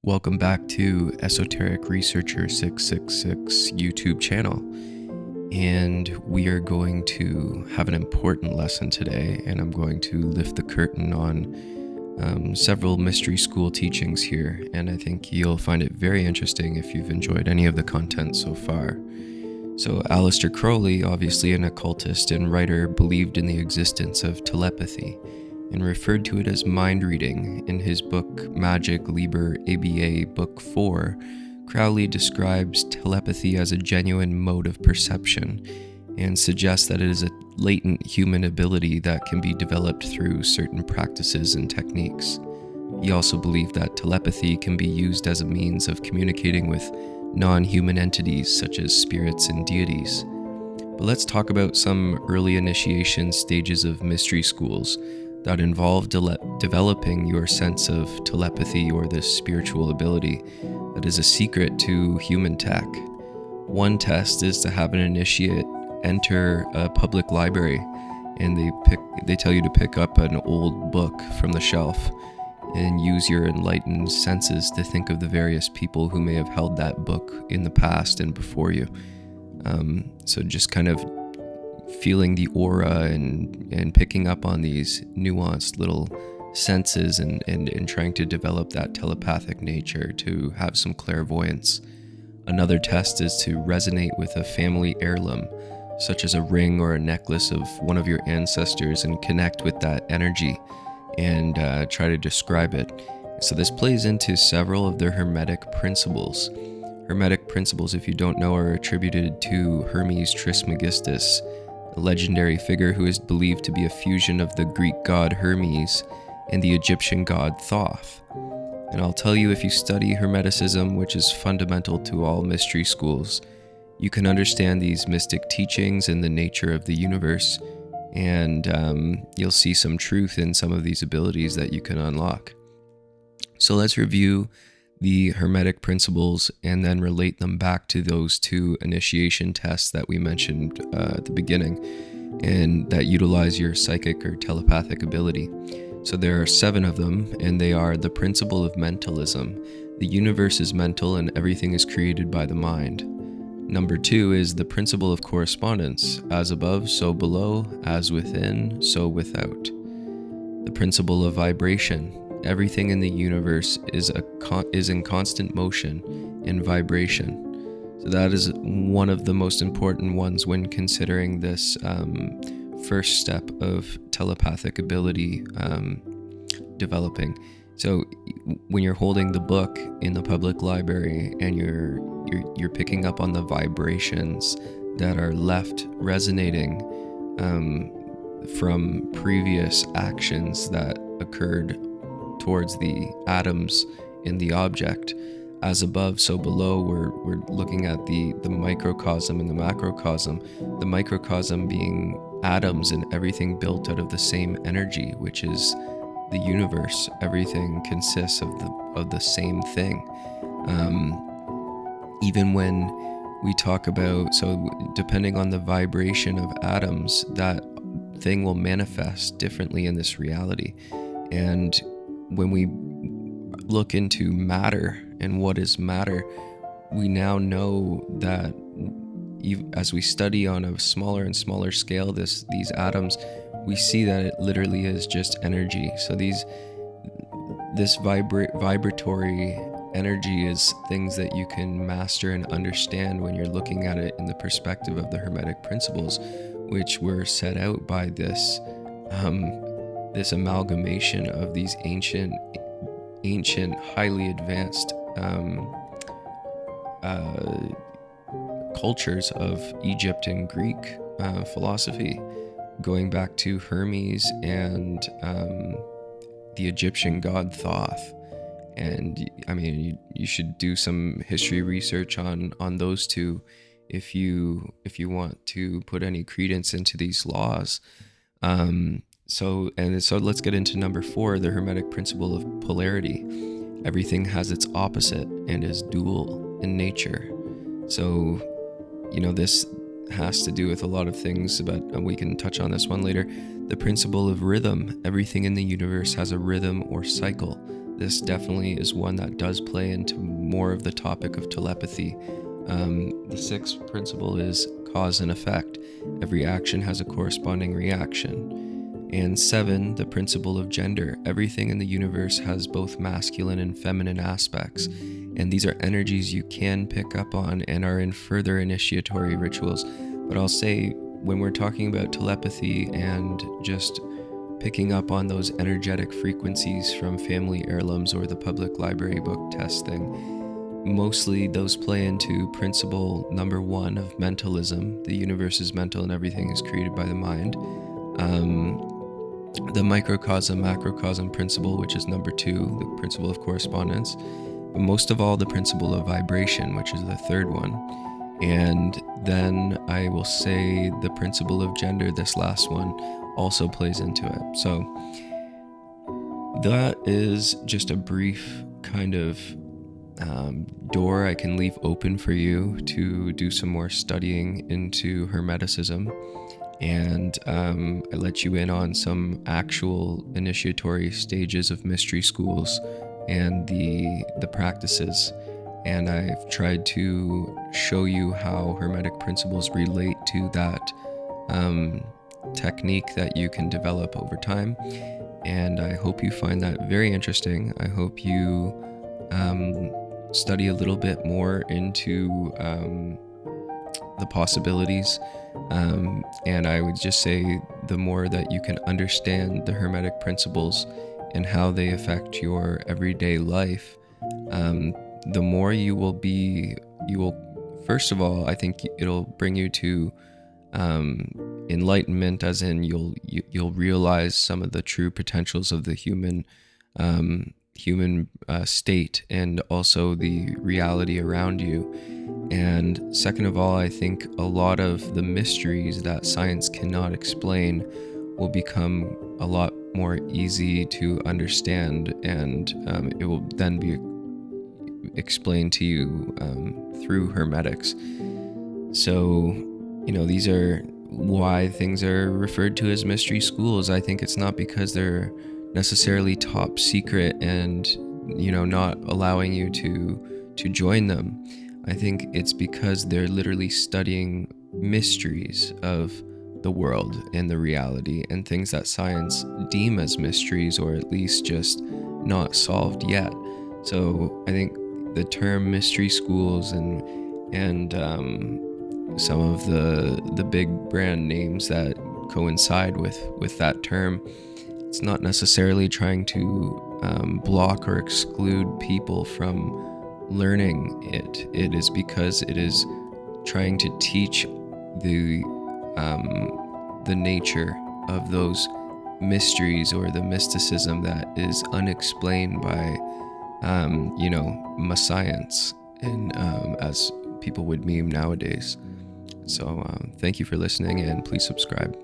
Welcome back to Esoteric Researcher 666 YouTube channel. And we are going to have an important lesson today, and I'm going to lift the curtain on several mystery school teachings here, and I think you'll find it very interesting if you've enjoyed any of the content so far. So Aleister Crowley, obviously an occultist and writer, believed in the existence of telepathy and referred to it as mind reading. In his book Magic Liber ABA Book 4, Crowley describes telepathy as a genuine mode of perception and suggests that it is a latent human ability that can be developed through certain practices and techniques. He also believed that telepathy can be used as a means of communicating with non-human entities such as spirits and deities. But let's talk about some early initiation stages of mystery schools that involve developing your sense of telepathy or this spiritual ability that is a secret to human tech. One test is to have an initiate enter a public library, and they tell you to pick up an old book from the shelf and use your enlightened senses to think of the various people who may have held that book in the past and before you. So just kind of feeling the aura and picking up on these nuanced little senses and trying to develop that telepathic nature to have some clairvoyance. Another test is to resonate with a family heirloom, such as a ring or a necklace of one of your ancestors, and connect with that energy and try to describe it. So this plays into several of the Hermetic principles. Hermetic principles, if you don't know, are attributed to Hermes Trismegistus, a legendary figure who is believed to be a fusion of the Greek god Hermes and the Egyptian god Thoth. And I'll tell you, if you study Hermeticism, which is fundamental to all mystery schools, you can understand these mystic teachings and the nature of the universe, and you'll see some truth in some of these abilities that you can unlock. So let's review the Hermetic principles and then relate them back to those two initiation tests that we mentioned at the beginning, and that utilize your psychic or telepathic ability. So there are 7 of them, and they are the principle of mentalism. The universe is mental and everything is created by the mind. Number 2 is the principle of correspondence. As above, so below. As within, so without. The principle of vibration. Everything in the universe is in constant motion and vibration. So that is one of the most important ones when considering this first step of telepathic ability developing. So when you're holding the book in the public library and you're picking up on the vibrations that are left resonating from previous actions that occurred towards the atoms in the object. As above, so below, we're looking at the microcosm and the macrocosm. The microcosm being atoms and everything built out of the same energy, which is the universe. Everything consists of the same thing. Even when we talk about, so depending on the vibration of atoms, that thing will manifest differently in this reality. And when we look into matter and what is matter, we now know that as we study on a smaller and smaller scale these atoms, we see that it literally is just energy. So this vibratory energy is things that you can master and understand when you're looking at it in the perspective of the Hermetic principles, which were set out by this amalgamation of these ancient, highly advanced cultures of Egypt and Greek philosophy, going back to Hermes and the Egyptian god Thoth. And I mean, you should do some history research on those two if you want to put any credence into these laws. So let's get into number 4, the Hermetic principle of polarity. Everything has its opposite and is dual in nature. So, this has to do with a lot of things, but we can touch on this one later. The principle of rhythm. Everything in the universe has a rhythm or cycle. this definitely is one that does play into more of the topic of telepathy. The sixth principle is cause and effect. Every action has a corresponding reaction. And 7, the principle of gender. Everything in the universe has both masculine and feminine aspects. And these are energies you can pick up on and are in further initiatory rituals. But I'll say, when we're talking about telepathy and just picking up on those energetic frequencies from family heirlooms or the public library book test thing, mostly those play into principle number 1 of mentalism. The universe is mental and everything is created by the mind. The microcosm macrocosm principle, which is number 2, the principle of correspondence. But most of all, the principle of vibration, which is the third one. And then I will say the principle of gender, this last one, also plays into it. So that is just a brief kind of door I can leave open for you to do some more studying into Hermeticism. And I let you in on some actual initiatory stages of mystery schools and the practices. And I've tried to show you how Hermetic principles relate to that technique that you can develop over time. And I hope you find that very interesting. I hope you study a little bit more into the possibilities. And I would just say, the more that you can understand the Hermetic principles and how they affect your everyday life, the more you will, first of all, I think it'll bring you to enlightenment, as in you'll realize some of the true potentials of the human state and also the reality around you. And second of all, I think a lot of the mysteries that science cannot explain will become a lot more easy to understand, and it will then be explained to you through Hermetics. So, these are why things are referred to as mystery schools. I think it's not because they're necessarily top secret and, not allowing you to join them. I think it's because they're literally studying mysteries of the world and the reality, and things that science deem as mysteries, or at least just not solved yet. So I think the term mystery schools and some of the big brand names that coincide with that term, it's not necessarily trying to block or exclude people from learning it. It is because it is trying to teach the nature of those mysteries, or the mysticism that is unexplained by science, and as people would meme nowadays. So thank you for listening, and please subscribe.